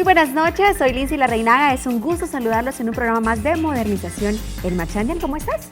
Muy buenas noches, soy Lindsay Larreinaga. Es un gusto saludarlos en un programa más de Modernización en Marcha. Daniel, ¿cómo estás?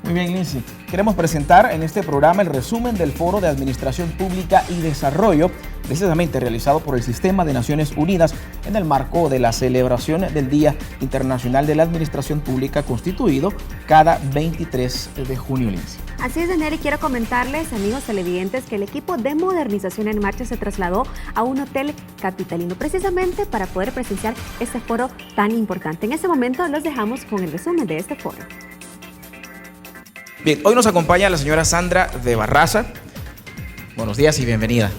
Muy bien, Lindsay. Queremos presentar en este programa el resumen del Foro de Administración Pública y Desarrollo, precisamente realizado por el Sistema de Naciones Unidas en el marco de la celebración del Día Internacional de la Administración Pública, constituido cada 23 de junio, Lindsay. Así es, Daniel, y quiero comentarles, amigos televidentes, que el equipo de Modernización en Marcha se trasladó a un hotel capitalino, precisamente para poder presenciar este foro tan importante. En este momento los dejamos con el resumen de este foro. Bien, hoy nos acompaña la señora Sandra de Barraza. Buenos días y bienvenida.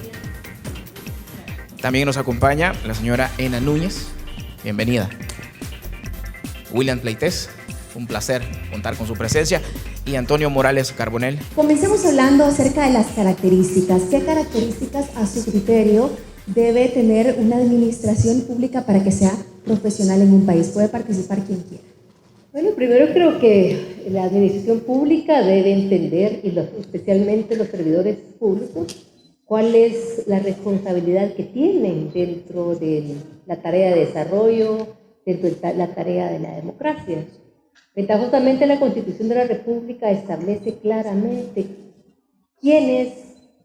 También nos acompaña la señora Ena Núñez. Bienvenida. William Pleites, un placer contar con su presencia. Y Antonio Morales Carbonell. Comencemos hablando acerca de las características. ¿Qué características, a su criterio, debe tener una administración pública para que sea profesional en un país? Puede participar quien quiera. Bueno, primero creo que la administración pública debe entender, y especialmente los servidores públicos, cuál es la responsabilidad que tienen dentro de la tarea de desarrollo, dentro de la tarea de la democracia. Ventajosamente, la Constitución de la República establece claramente quién es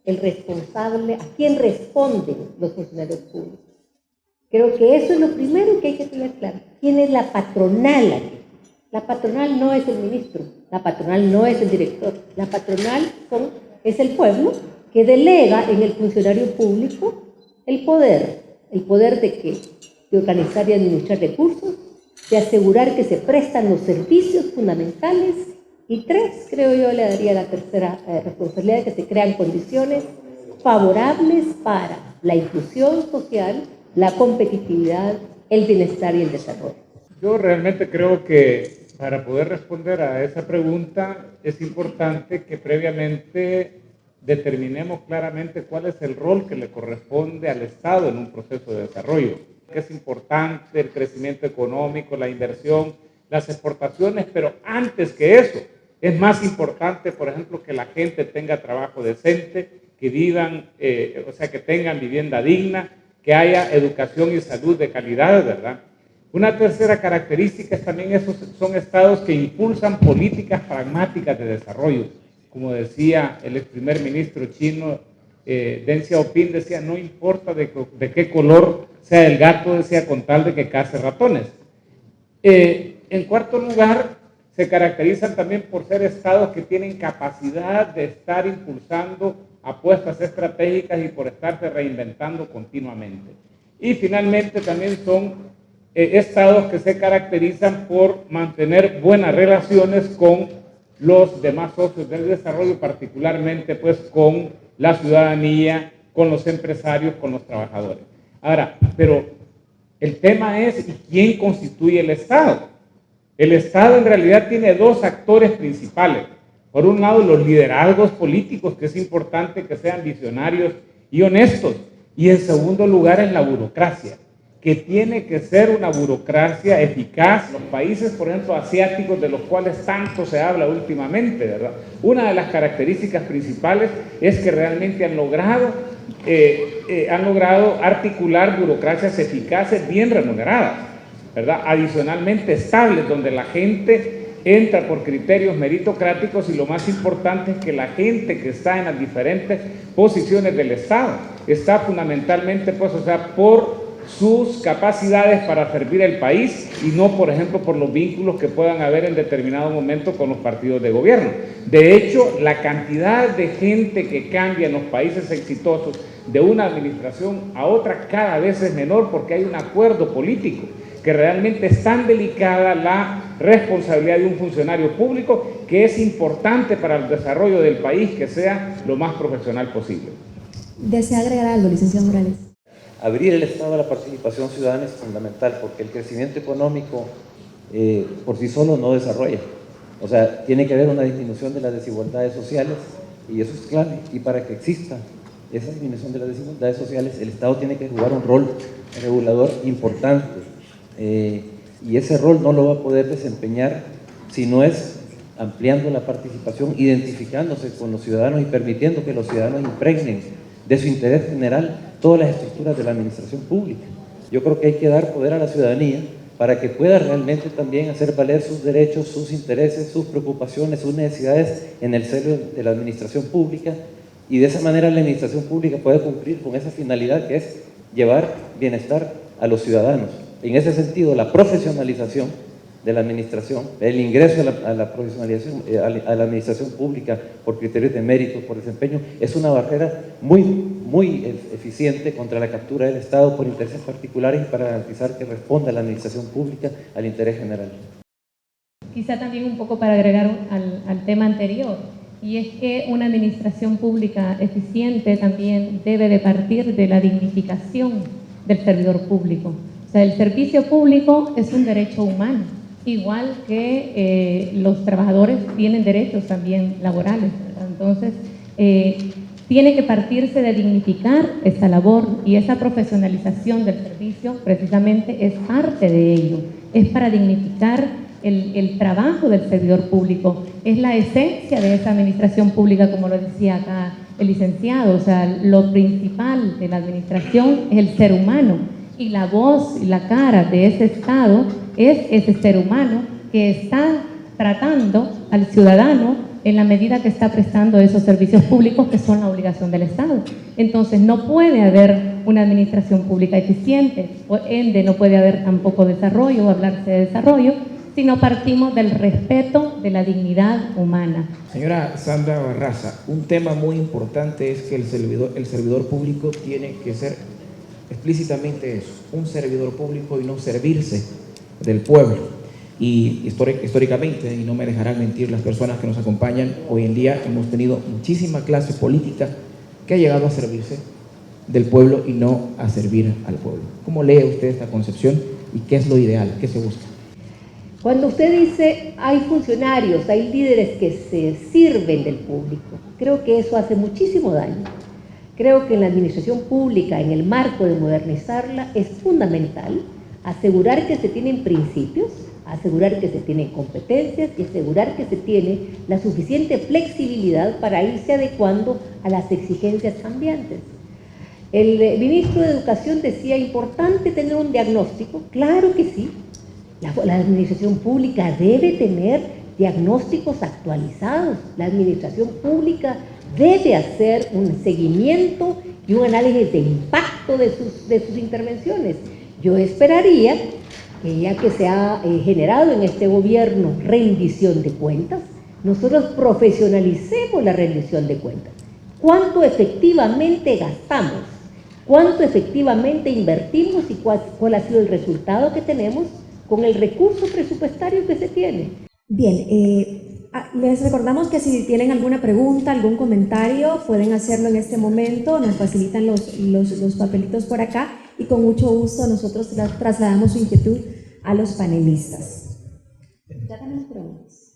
el responsable, a quién responden los funcionarios públicos. Creo que eso es lo primero que hay que tener claro. ¿Quién es la patronal aquí? La patronal no es el ministro, la patronal no es el director, la patronal es el pueblo que delega en el funcionario público el poder de organizar y administrar recursos, de asegurar que se prestan los servicios fundamentales, y creo yo, le daría la tercera responsabilidad, que se crean condiciones favorables para la inclusión social, la competitividad, el bienestar y el desarrollo. Yo realmente creo que para poder responder a esa pregunta es importante que previamente determinemos claramente cuál es el rol que le corresponde al Estado en un proceso de desarrollo. Que es importante el crecimiento económico, la inversión, las exportaciones, pero antes que eso, es más importante, por ejemplo, que la gente tenga trabajo decente, que vivan, que tengan vivienda digna, que haya educación y salud de calidad, ¿verdad? Una tercera característica es también esos son estados que impulsan políticas pragmáticas de desarrollo. Como decía el ex primer ministro chino, Deng Xiaoping, decía, no importa de qué color sea el gato, decía, con tal de que cace ratones. En cuarto lugar, se caracterizan también por ser estados que tienen capacidad de estar impulsando apuestas estratégicas y por estarse reinventando continuamente. Y finalmente también son estados que se caracterizan por mantener buenas relaciones con los demás socios del desarrollo, particularmente pues con la ciudadanía, con los empresarios, con los trabajadores. Ahora, pero el tema es ¿quién constituye el Estado? El Estado en realidad tiene dos actores principales. Por un lado, los liderazgos políticos, que es importante que sean visionarios y honestos. Y en segundo lugar, es la burocracia, que tiene que ser una burocracia eficaz. Los países, por ejemplo, asiáticos, de los cuales tanto se habla últimamente, ¿verdad? Una de las características principales es que realmente han logrado articular burocracias eficaces bien remuneradas, ¿verdad? Adicionalmente estables, donde la gente entra por criterios meritocráticos y lo más importante es que la gente que está en las diferentes posiciones del Estado está fundamentalmente, por sus capacidades para servir al país y no, por ejemplo, por los vínculos que puedan haber en determinado momento con los partidos de gobierno. De hecho, la cantidad de gente que cambia en los países exitosos de una administración a otra cada vez es menor porque hay un acuerdo político, que realmente es tan delicada la responsabilidad de un funcionario público que es importante para el desarrollo del país que sea lo más profesional posible. ¿Desea agregar algo, licenciado Morales? Abrir el Estado a la participación ciudadana es fundamental porque el crecimiento económico por sí solo no desarrolla. O sea, tiene que haber una disminución de las desigualdades sociales y eso es clave. Y para que exista esa disminución de las desigualdades sociales, el Estado tiene que jugar un rol regulador importante. Y ese rol no lo va a poder desempeñar si no es ampliando la participación, identificándose con los ciudadanos y permitiendo que los ciudadanos impregnen de su interés general todas las estructuras de la administración pública. Yo creo que hay que dar poder a la ciudadanía para que pueda realmente también hacer valer sus derechos, sus intereses, sus preocupaciones, sus necesidades en el seno de la administración pública, y de esa manera la administración pública puede cumplir con esa finalidad que es llevar bienestar a los ciudadanos. En ese sentido, la profesionalización de la administración, el ingreso a la profesionalización, a la administración pública por criterios de mérito, por desempeño, es una barrera muy eficiente contra la captura del Estado por intereses particulares y para garantizar que responda la administración pública al interés general. Quizá también un poco para agregar al tema anterior, y es que una administración pública eficiente también debe de partir de la dignificación del servidor público. O sea, el servicio público es un derecho humano, igual que los trabajadores tienen derechos también laborales, ¿verdad? Entonces, tiene que partirse de dignificar esta labor, y esa profesionalización del servicio precisamente es parte de ello, es para dignificar el trabajo del servidor público, es la esencia de esa administración pública, como lo decía acá el licenciado. O sea, lo principal de la administración es el ser humano, y la voz y la cara de ese Estado es ese ser humano que está tratando al ciudadano en la medida que está prestando esos servicios públicos que son la obligación del Estado. Entonces no puede haber una administración pública eficiente, por ende no puede haber tampoco desarrollo o hablarse de desarrollo, sino partimos del respeto de la dignidad humana. Señora Sandra Barraza, un tema muy importante es que el servidor público tiene que ser explícitamente eso, un servidor público, y no servirse del pueblo. Y históricamente, y no me dejarán mentir las personas que nos acompañan, hoy en día hemos tenido muchísima clase política que ha llegado a servirse del pueblo y no a servir al pueblo. ¿Cómo lee usted esta concepción y qué es lo ideal, qué se busca? Cuando usted dice hay funcionarios, hay líderes que se sirven del público, creo que eso hace muchísimo daño. Creo que en la administración pública, en el marco de modernizarla, es fundamental asegurar que se tienen principios, asegurar que se tienen competencias y asegurar que se tiene la suficiente flexibilidad para irse adecuando a las exigencias cambiantes. El ministro de Educación decía, importante tener un diagnóstico. Claro que sí. La administración pública debe tener diagnósticos actualizados. La administración pública debe hacer un seguimiento y un análisis de impacto de sus intervenciones. Yo esperaría que, ya que se ha generado en este gobierno rendición de cuentas, nosotros profesionalicemos la rendición de cuentas. ¿Cuánto efectivamente gastamos? ¿Cuánto efectivamente invertimos? ¿Y cuál ha sido el resultado que tenemos con el recurso presupuestario que se tiene? Bien, les recordamos que si tienen alguna pregunta, algún comentario, pueden hacerlo en este momento, nos facilitan los papelitos por acá y con mucho gusto nosotros trasladamos su inquietud a los panelistas. ¿Ya tenemos preguntas?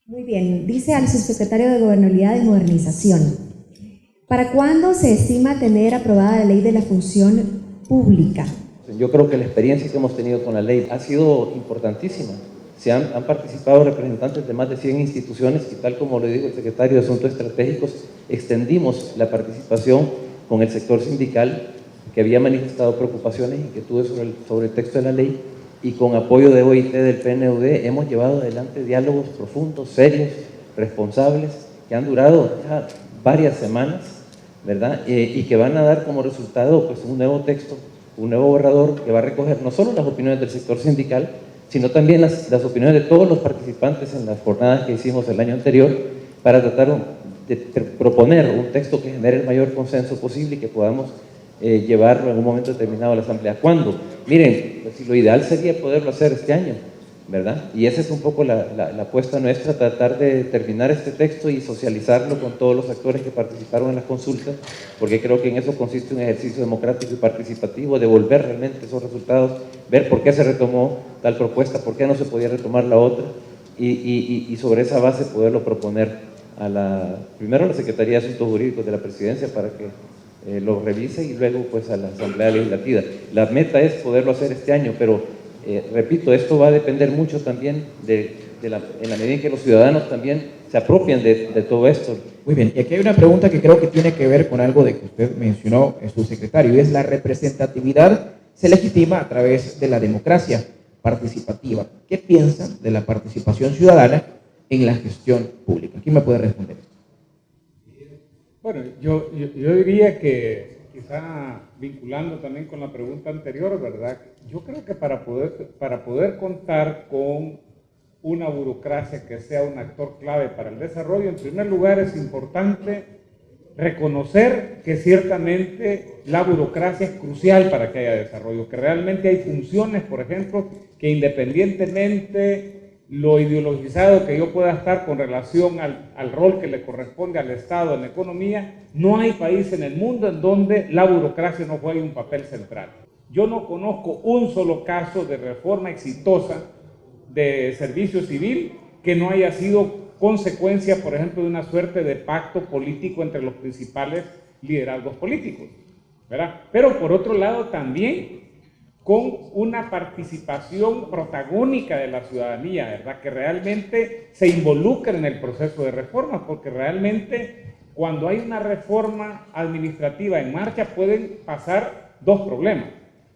Muy bien, dice al subsecretario de Gobernabilidad y Modernización, ¿para cuándo se estima tener aprobada la ley de la función pública? Yo creo que la experiencia que hemos tenido con la ley ha sido importantísima. Han participado representantes de más de 100 instituciones y, tal como le digo el secretario de Asuntos Estratégicos, extendimos la participación con el sector sindical que había manifestado preocupaciones e inquietudes sobre el texto de la ley, y con apoyo de OIT del PNUD hemos llevado adelante diálogos profundos, serios, responsables, que han durado ya varias semanas, ¿verdad? Y que van a dar como resultado pues, un nuevo texto, un nuevo borrador que va a recoger no solo las opiniones del sector sindical, sino también las opiniones de todos los participantes en las jornadas que hicimos el año anterior, para tratar de proponer un texto que genere el mayor consenso posible y que podamos llevarlo en un momento determinado a la Asamblea. ¿Cuándo? Miren, pues, lo ideal sería poderlo hacer este año, ¿verdad? Y esa es un poco la apuesta nuestra, tratar de terminar este texto y socializarlo con todos los actores que participaron en las consultas, porque creo que en eso consiste un ejercicio democrático y participativo, devolver realmente esos resultados, ver por qué se retomó tal propuesta, por qué no se podía retomar la otra, y sobre esa base poderlo proponer primero a la Secretaría de Asuntos Jurídicos de la Presidencia para que lo revise, y luego pues a la Asamblea Legislativa. La meta es poderlo hacer este año, pero repito, esto va a depender mucho también en la medida en que los ciudadanos también se apropien de todo esto. Muy bien, y aquí hay una pregunta que creo que tiene que ver con algo de que usted mencionó, su secretario, y es la representatividad se legitima a través de la democracia participativa. ¿Qué piensan de la participación ciudadana en la gestión pública? ¿Quién me puede responder esto? Bueno, yo diría que quizá vinculando también con la pregunta anterior, ¿verdad? Yo creo que para poder contar con una burocracia que sea un actor clave para el desarrollo, en primer lugar es importante reconocer que ciertamente la burocracia es crucial para que haya desarrollo, que realmente hay funciones, por ejemplo, que independientemente lo ideologizado que yo pueda estar con relación al rol que le corresponde al Estado en la economía, no hay país en el mundo en donde la burocracia no juegue un papel central. Yo no conozco un solo caso de reforma exitosa de servicio civil que no haya sido consecuencia, por ejemplo, de una suerte de pacto político entre los principales liderazgos políticos, ¿verdad? Pero por otro lado también con una participación protagónica de la ciudadanía, ¿verdad? Que realmente se involucre en el proceso de reformas, porque realmente cuando hay una reforma administrativa en marcha pueden pasar dos problemas.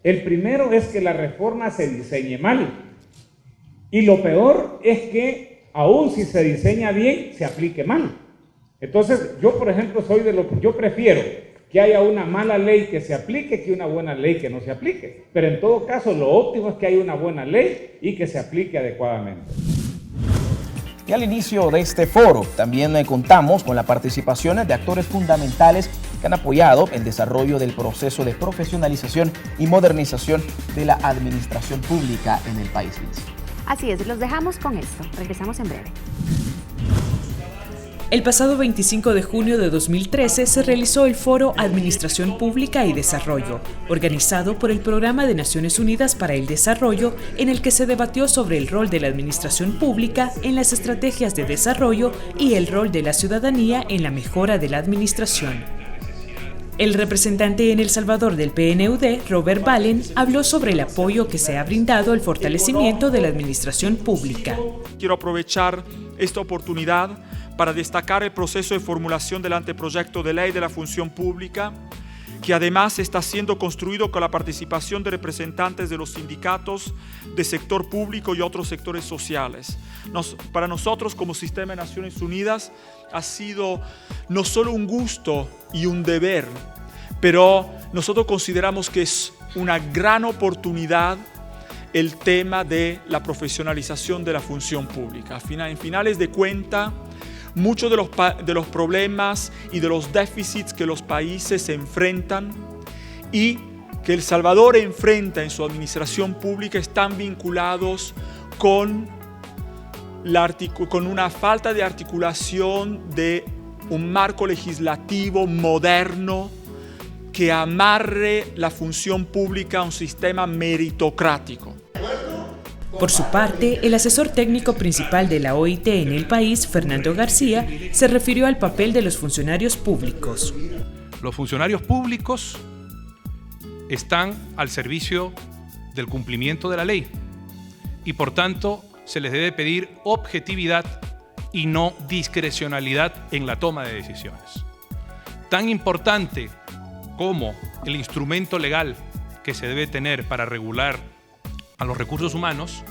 El primero es que la reforma se diseñe mal, y lo peor es que aún si se diseña bien, se aplique mal. Entonces, yo por ejemplo yo prefiero que haya una mala ley que se aplique que una buena ley que no se aplique. Pero en todo caso, lo óptimo es que haya una buena ley y que se aplique adecuadamente. Y al inicio de este foro también contamos con la participación de actores fundamentales que han apoyado el desarrollo del proceso de profesionalización y modernización de la administración pública en el país. Así es, los dejamos con esto. Regresamos en breve. El pasado 25 de junio de 2013 se realizó el Foro Administración Pública y Desarrollo, organizado por el Programa de Naciones Unidas para el Desarrollo, en el que se debatió sobre el rol de la administración pública en las estrategias de desarrollo y el rol de la ciudadanía en la mejora de la administración. El representante en El Salvador del PNUD, Robert Valen, habló sobre el apoyo que se ha brindado al fortalecimiento de la administración pública. Quiero aprovechar esta oportunidad para destacar el proceso de formulación del anteproyecto de ley de la función pública, que además está siendo construido con la participación de representantes de los sindicatos, de sector público y otros sectores sociales. Para nosotros como Sistema de Naciones Unidas ha sido no solo un gusto y un deber, pero nosotros consideramos que es una gran oportunidad el tema de la profesionalización de la función pública. En finales de cuentas, muchos de los problemas y de los déficits que los países enfrentan y que El Salvador enfrenta en su administración pública están vinculados con una falta de articulación de un marco legislativo moderno que amarre la función pública a un sistema meritocrático. Por su parte, el asesor técnico principal de la OIT en el país, Fernando García, se refirió al papel de los funcionarios públicos. Los funcionarios públicos están al servicio del cumplimiento de la ley y por tanto se les debe pedir objetividad y no discrecionalidad en la toma de decisiones. Tan importante como el instrumento legal que se debe tener para regular a los recursos humanos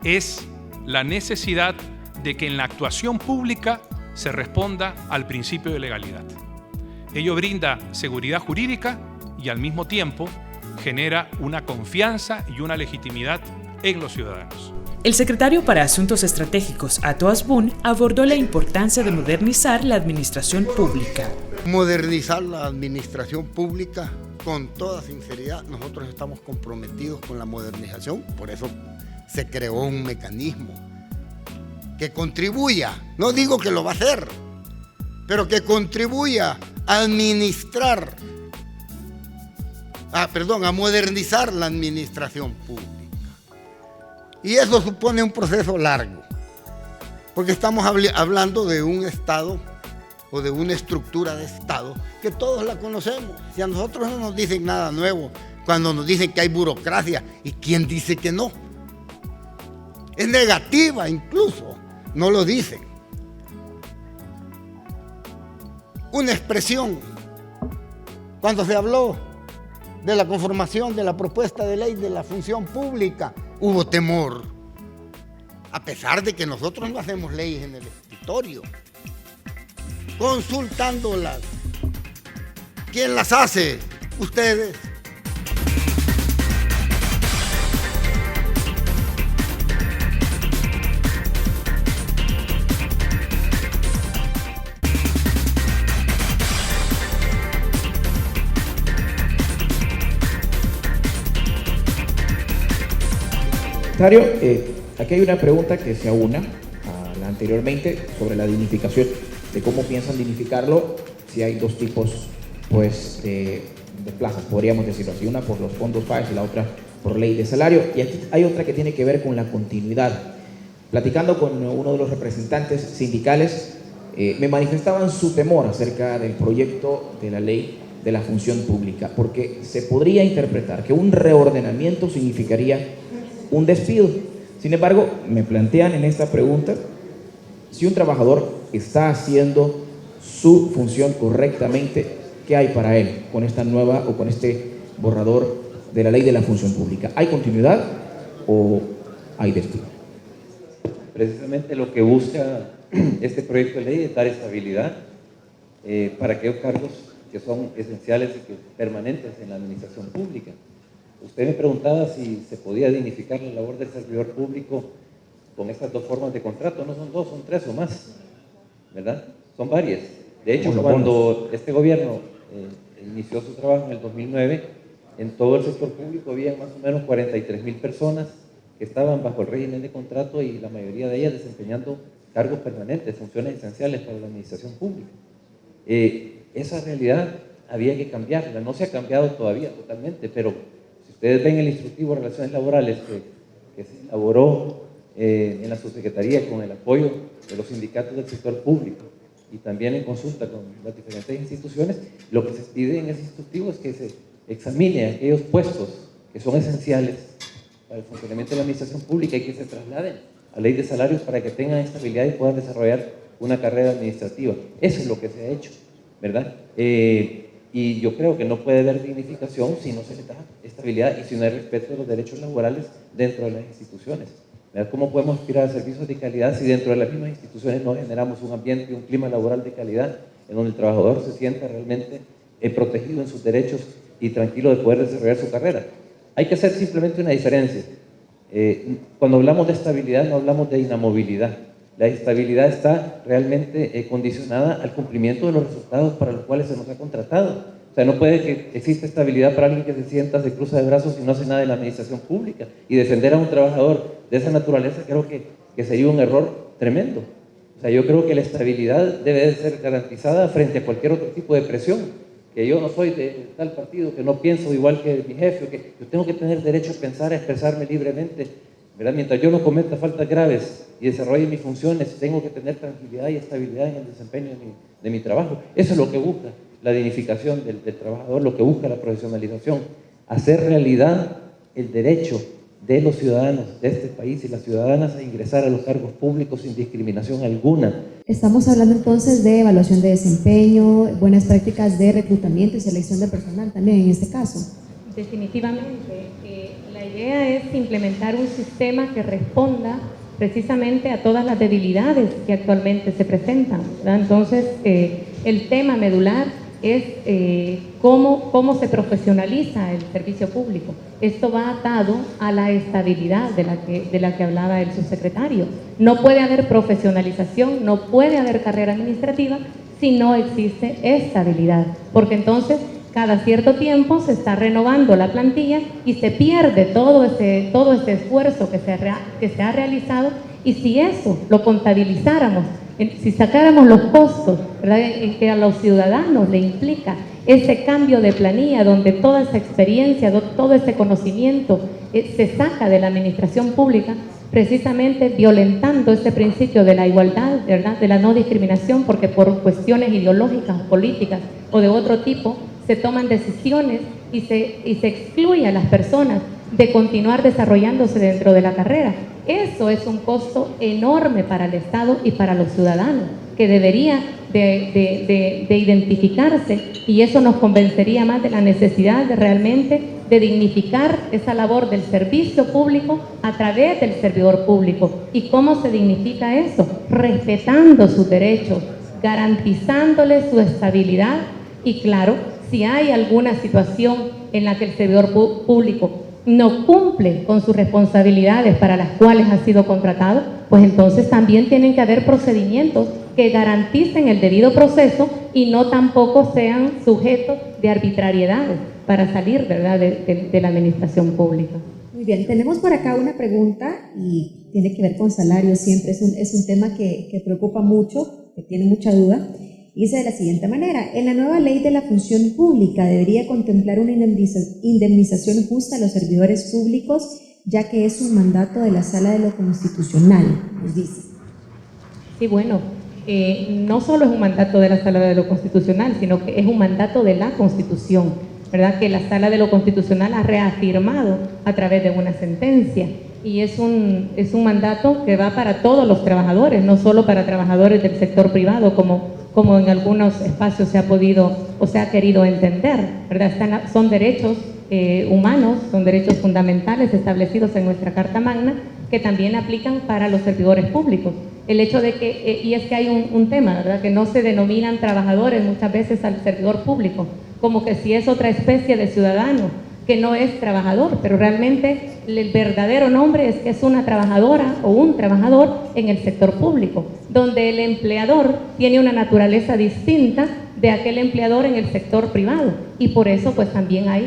es la necesidad de que en la actuación pública se responda al principio de legalidad. Ello brinda seguridad jurídica y al mismo tiempo genera una confianza y una legitimidad en los ciudadanos. El secretario para Asuntos Estratégicos, Ato Asbun, abordó la importancia de modernizar la administración pública. Modernizar la administración pública, con toda sinceridad, nosotros estamos comprometidos con la modernización, por eso se creó un mecanismo que contribuya, no digo que lo va a hacer, pero que contribuya a a modernizar la administración pública. Y eso supone un proceso largo, porque estamos hablando de un Estado o de una estructura de Estado que todos la conocemos. Si a nosotros no nos dicen nada nuevo, cuando nos dicen que hay burocracia, ¿y quién dice que no? Es negativa incluso, no lo dicen. una expresión. Cuando se habló de la conformación de la propuesta de ley de la función pública, hubo temor. A pesar de que nosotros no hacemos leyes en el escritorio, consultándolas. ¿Quién las hace? Ustedes. Secretario, aquí hay una pregunta que se aúna a la anteriormente sobre la dignificación, de cómo piensan dignificarlo si hay dos tipos pues, de plazas, podríamos decirlo así, una por los fondos FAES y la otra por ley de salario. Y aquí hay otra que tiene que ver con la continuidad. Platicando con uno de los representantes sindicales, me manifestaban su temor acerca del proyecto de la ley de la función pública, porque se podría interpretar que un reordenamiento significaría un despido. Sin embargo, me plantean en esta pregunta si un trabajador está haciendo su función correctamente, ¿qué hay para él con esta nueva o con este borrador de la ley de la función pública? ¿Hay continuidad o hay despido? Precisamente lo que busca este proyecto de ley es dar estabilidad para aquellos cargos que son esenciales y que permanentes en la administración pública. Usted me preguntaba si se podía dignificar la labor del servidor público con estas dos formas de contrato. No son dos, son tres o más, ¿verdad? Son varias. De hecho, cuando este gobierno inició su trabajo en el 2009, en todo el sector público había más o menos 43,000 personas que estaban bajo el régimen de contrato y la mayoría de ellas desempeñando cargos permanentes, funciones esenciales para la administración pública. Esa realidad había que cambiarla. No se ha cambiado todavía totalmente, pero ustedes ven el instructivo de relaciones laborales que se elaboró en la subsecretaría con el apoyo de los sindicatos del sector público y también en consulta con las diferentes instituciones. Lo que se pide en ese instructivo es que se examine aquellos puestos que son esenciales para el funcionamiento de la administración pública y que se trasladen a ley de salarios para que tengan estabilidad y puedan desarrollar una carrera administrativa. Eso es lo que se ha hecho, ¿verdad? Y yo creo que no puede haber dignificación si no se le da estabilidad y si no hay respeto de los derechos laborales dentro de las instituciones. ¿Verdad? ¿Cómo podemos aspirar a servicios de calidad si dentro de las mismas instituciones no generamos un ambiente y un clima laboral de calidad en donde el trabajador se sienta realmente protegido en sus derechos y tranquilo de poder desarrollar su carrera? Hay que hacer simplemente una diferencia. Cuando hablamos de estabilidad no hablamos de inamovilidad. La estabilidad está realmente condicionada al cumplimiento de los resultados para los cuales se nos ha contratado. O sea, no puede que exista estabilidad para alguien que se sienta, se cruza de brazos y no hace nada en la administración pública. Y defender a un trabajador de esa naturaleza creo que sería un error tremendo. O sea, yo creo que la estabilidad debe de ser garantizada frente a cualquier otro tipo de presión. Que yo no soy de tal partido, que no pienso igual que mi jefe, que yo tengo que tener derecho a pensar, a expresarme libremente, ¿verdad? Mientras yo no cometa faltas graves y desarrolle mis funciones, tengo que tener tranquilidad y estabilidad en el desempeño de mi trabajo. Eso es lo que busca la dignificación del trabajador, lo que busca la profesionalización, hacer realidad el derecho de los ciudadanos de este país y las ciudadanas a ingresar a los cargos públicos sin discriminación alguna. Estamos hablando entonces de evaluación de desempeño, buenas prácticas de reclutamiento y selección de personal también en este caso. Definitivamente. La idea es implementar un sistema que responda precisamente a todas las debilidades que actualmente se presentan, ¿verdad? Entonces, el tema medular es cómo se profesionaliza el servicio público. Esto va atado a la estabilidad de la que hablaba el subsecretario. No puede haber profesionalización, no puede haber carrera administrativa si no existe estabilidad, porque entonces cada cierto tiempo se está renovando la plantilla y se pierde todo este esfuerzo que se ha realizado. Y si eso lo contabilizáramos, si sacáramos los costos, ¿verdad?, que a los ciudadanos le implica ese cambio de planilla donde toda esa experiencia, todo ese conocimiento se saca de la administración pública, precisamente violentando este principio de la igualdad, ¿verdad?, de la no discriminación, porque por cuestiones ideológicas, políticas o de otro tipo se toman decisiones y se excluye a las personas de continuar desarrollándose dentro de la carrera. Eso es un costo enorme para el Estado y para los ciudadanos, que debería de identificarse, y eso nos convencería más de la necesidad de realmente de dignificar esa labor del servicio público a través del servidor público. ¿Y cómo se dignifica eso? Respetando sus derechos, garantizándoles su estabilidad y, claro, si hay alguna situación en la que el servidor público no cumple con sus responsabilidades para las cuales ha sido contratado, pues entonces también tienen que haber procedimientos que garanticen el debido proceso y no tampoco sean sujetos de arbitrariedades para salir, ¿verdad?, de la administración pública. Muy bien, tenemos por acá una pregunta y tiene que ver con salarios, siempre es un tema que preocupa mucho, que tiene mucha duda. Dice de la siguiente manera: en la nueva ley de la función pública debería contemplar una indemnización justa a los servidores públicos, ya que es un mandato de la Sala de lo Constitucional, nos dice. Sí, bueno, no solo es un mandato de la Sala de lo Constitucional, sino que es un mandato de la Constitución, ¿verdad?, que la Sala de lo Constitucional ha reafirmado a través de una sentencia. Y es un mandato que va para todos los trabajadores, no solo para trabajadores del sector privado, como en algunos espacios se ha podido o se ha querido entender, ¿verdad? Son derechos humanos, son derechos fundamentales establecidos en nuestra Carta Magna que también aplican para los servidores públicos. El hecho de que, y es que hay un tema, ¿verdad?, que no se denominan trabajadores muchas veces al servidor público, como que si es otra especie de ciudadano que no es trabajador, pero realmente el verdadero nombre es que es una trabajadora o un trabajador en el sector público, donde el empleador tiene una naturaleza distinta de aquel empleador en el sector privado, y por eso pues también hay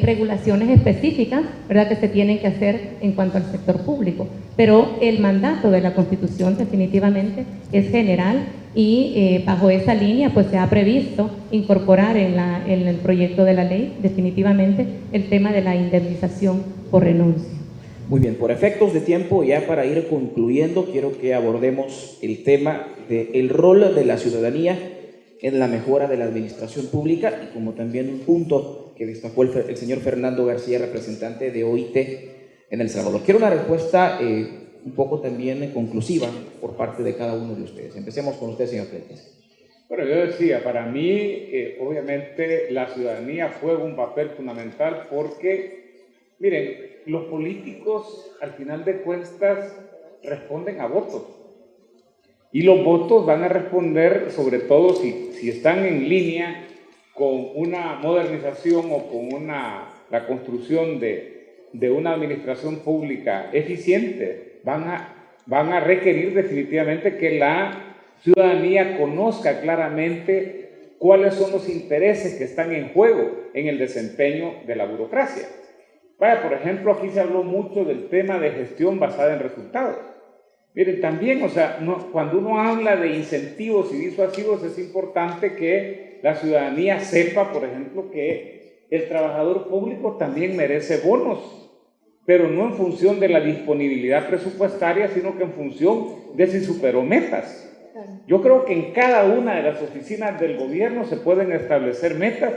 regulaciones específicas, ¿verdad?, que se tienen que hacer en cuanto al sector público. Pero el mandato de la Constitución definitivamente es general y bajo esa línea pues se ha previsto incorporar en el proyecto de la ley definitivamente el tema de la indemnización por renuncia. Muy bien, por efectos de tiempo, ya para ir concluyendo, quiero que abordemos el tema del rol de la ciudadanía en la mejora de la administración pública, y como también un punto que destacó el señor Fernando García, representante de OIT en El Salvador. Quiero una respuesta un poco también conclusiva por parte de cada uno de ustedes. Empecemos con usted, señor Freites. Bueno, yo decía, para mí, obviamente, la ciudadanía juega un papel fundamental porque, miren, los políticos, al final de cuentas, responden a votos. Y los votos van a responder, sobre todo si están en línea con una modernización o con la construcción de una administración pública eficiente, van a requerir definitivamente que la ciudadanía conozca claramente cuáles son los intereses que están en juego en el desempeño de la burocracia. Vaya, por ejemplo, aquí se habló mucho del tema de gestión basada en resultados. Miren, también, o sea, cuando uno habla de incentivos y disuasivos, es importante que la ciudadanía sepa, por ejemplo, que el trabajador público también merece bonos, pero no en función de la disponibilidad presupuestaria, sino que en función de si superó metas. Yo creo que en cada una de las oficinas del gobierno se pueden establecer metas,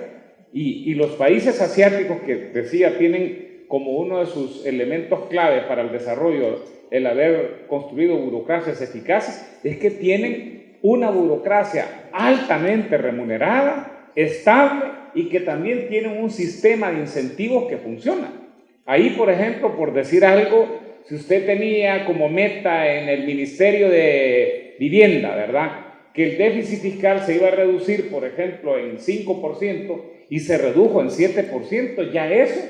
y los países asiáticos, que decía, tienen como uno de sus elementos clave para el desarrollo el haber construido burocracias eficaces, es que tienen una burocracia altamente remunerada, estable, y que también tienen un sistema de incentivos que funciona. Ahí, por ejemplo, por decir algo, si usted tenía como meta en el Ministerio de Vivienda, ¿verdad?, que el déficit fiscal se iba a reducir, por ejemplo, en 5% y se redujo en 7%, ya eso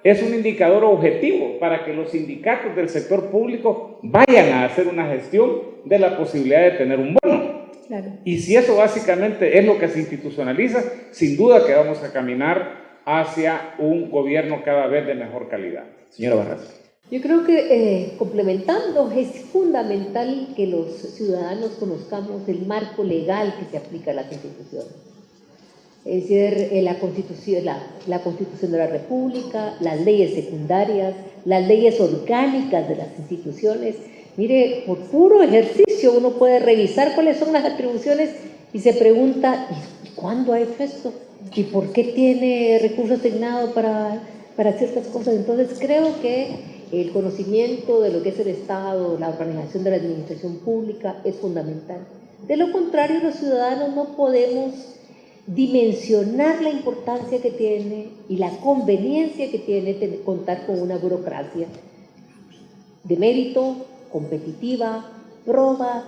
es un indicador objetivo para que los sindicatos del sector público vayan a hacer una gestión de la posibilidad de tener un bono. Claro. Y si eso básicamente es lo que se institucionaliza, sin duda que vamos a caminar hacia un gobierno cada vez de mejor calidad. Señora Barras. Yo creo que complementando, es fundamental que los ciudadanos conozcamos el marco legal que se aplica a las instituciones. Es decir, la Constitución de la República, las leyes secundarias, las leyes orgánicas de las instituciones. Mire, por puro ejercicio uno puede revisar cuáles son las atribuciones y se pregunta, ¿y cuándo ha hecho esto? ¿Y por qué tiene recursos asignados para ciertas cosas? Entonces creo que el conocimiento de lo que es el Estado, la organización de la administración pública es fundamental. De lo contrario, los ciudadanos no podemos dimensionar la importancia que tiene y la conveniencia que tiene contar con una burocracia de mérito, competitiva, proba,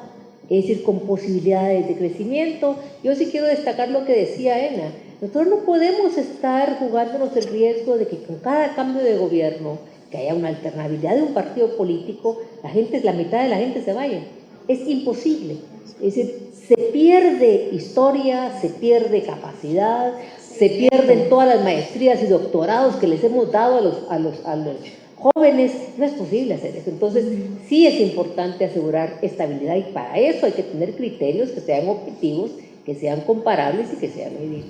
es decir, con posibilidades de crecimiento. Yo sí quiero destacar lo que decía Ena. Nosotros no podemos estar jugándonos el riesgo de que con cada cambio de gobierno, que haya una alternabilidad de un partido político, la mitad de la gente se vaya. Es imposible. Es decir, se pierde historia, se pierde capacidad, se pierden todas las maestrías y doctorados que les hemos dado a los jóvenes. No es posible hacer eso. Entonces, sí es importante asegurar estabilidad y para eso hay que tener criterios que sean objetivos, que sean comparables y que sean medibles.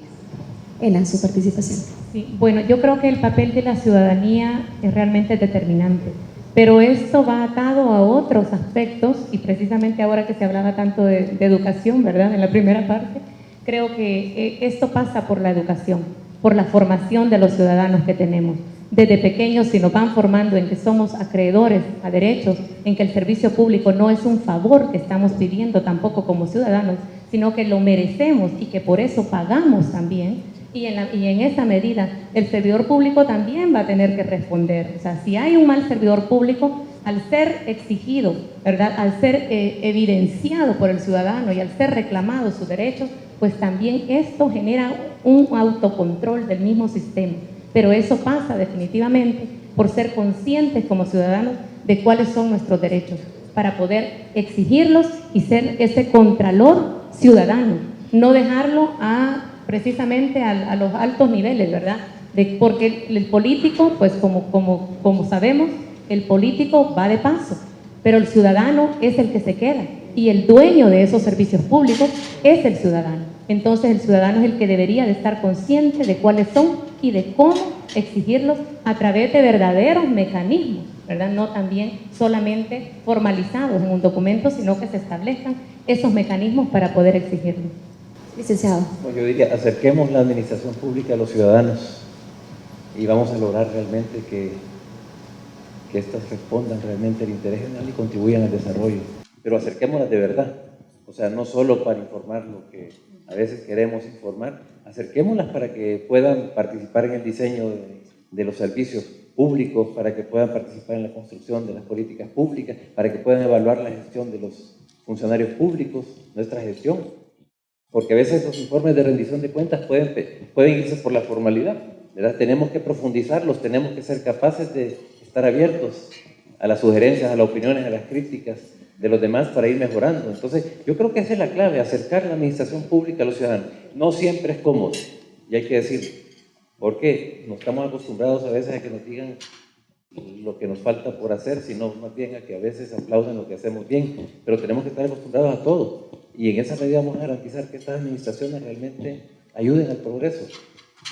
Ena, su participación. Sí, bueno, yo creo que el papel de la ciudadanía es realmente determinante, pero esto va atado a otros aspectos y precisamente ahora que se hablaba tanto de educación, ¿verdad? En la primera parte, creo que esto pasa por la educación, por la formación de los ciudadanos que tenemos. Desde pequeños, si nos van formando en que somos acreedores a derechos, en que el servicio público no es un favor que estamos pidiendo tampoco como ciudadanos, sino que lo merecemos y que por eso pagamos también. Y en esa medida, el servidor público también va a tener que responder. O sea, si hay un mal servidor público, al ser exigido, ¿verdad? Al ser evidenciado por el ciudadano y al ser reclamados sus derechos, pues también esto genera un autocontrol del mismo sistema. Pero eso pasa definitivamente por ser conscientes como ciudadanos de cuáles son nuestros derechos, para poder exigirlos y ser ese contralor ciudadano, no dejarlo precisamente a los altos niveles, ¿verdad? Porque el político, pues como sabemos, el político va de paso, pero el ciudadano es el que se queda y el dueño de esos servicios públicos es el ciudadano. Entonces el ciudadano es el que debería de estar consciente de cuáles son y de cómo exigirlos a través de verdaderos mecanismos, ¿verdad? No también solamente formalizados en un documento, sino que se establezcan esos mecanismos para poder exigirlos. Licenciado. Bueno, yo diría, acerquemos la administración pública a los ciudadanos y vamos a lograr realmente que éstas respondan realmente al interés general y contribuyan al desarrollo. Pero acerquémoslas de verdad, o sea, no solo para informar lo que a veces queremos informar, acerquémoslas para que puedan participar en el diseño de los servicios públicos, para que puedan participar en la construcción de las políticas públicas, para que puedan evaluar la gestión de los funcionarios públicos, nuestra gestión. Porque a veces los informes de rendición de cuentas pueden irse por la formalidad, ¿verdad? Tenemos que profundizarlos, tenemos que ser capaces de estar abiertos a las sugerencias, a las opiniones, a las críticas de los demás para ir mejorando. Entonces, yo creo que esa es la clave, acercar la administración pública a los ciudadanos. No siempre es cómodo, y hay que decirlo, porque no estamos acostumbrados a veces a que nos digan lo que nos falta por hacer, sino más bien a que a veces aplauden lo que hacemos bien, pero tenemos que estar acostumbrados a todo. Y en esa medida vamos a garantizar que estas administraciones realmente ayuden al progreso.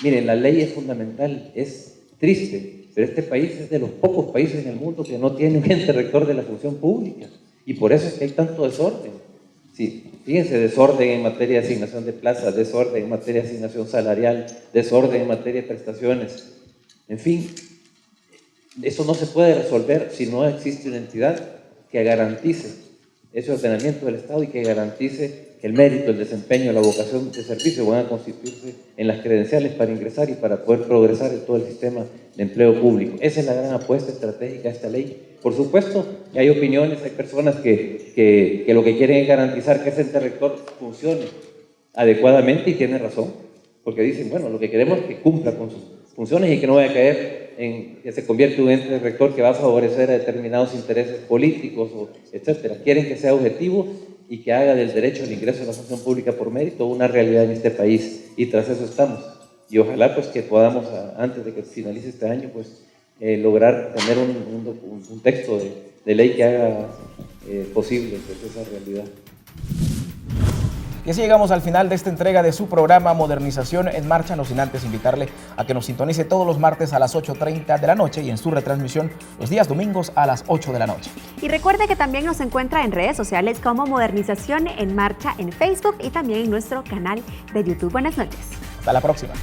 Miren, la ley es fundamental, es triste, pero este país es de los pocos países en el mundo que no tiene un ente rector de la función pública. Y por eso es que hay tanto desorden. Sí, fíjense, desorden en materia de asignación de plazas, desorden en materia de asignación salarial, desorden en materia de prestaciones. En fin, eso no se puede resolver si no existe una entidad que garantice ese ordenamiento del Estado y que garantice que el mérito, el desempeño, la vocación de servicio van a constituirse en las credenciales para ingresar y para poder progresar en todo el sistema de empleo público. Esa es la gran apuesta estratégica de esta ley. Por supuesto, hay opiniones, hay personas que lo que quieren es garantizar que ese ente rector funcione adecuadamente y tienen razón, porque dicen, bueno, lo que queremos es que cumpla con sus funciones y que no vaya a caer en que se convierta en un ente rector que va a favorecer a determinados intereses políticos, etcétera. Quieren que sea objetivo y que haga del derecho al ingreso a la función pública por mérito una realidad en este país, y tras eso estamos. Y ojalá pues que podamos, antes de que finalice este año, pues lograr tener un texto de ley que haga posible pues, esa realidad. Y así llegamos al final de esta entrega de su programa Modernización en Marcha, no sin antes invitarle a que nos sintonice todos los martes a las 8:30 de la noche y en su retransmisión los días domingos a las 8 de la noche. Y recuerde que también nos encuentra en redes sociales como Modernización en Marcha en Facebook y también en nuestro canal de YouTube. Buenas noches. Hasta la próxima.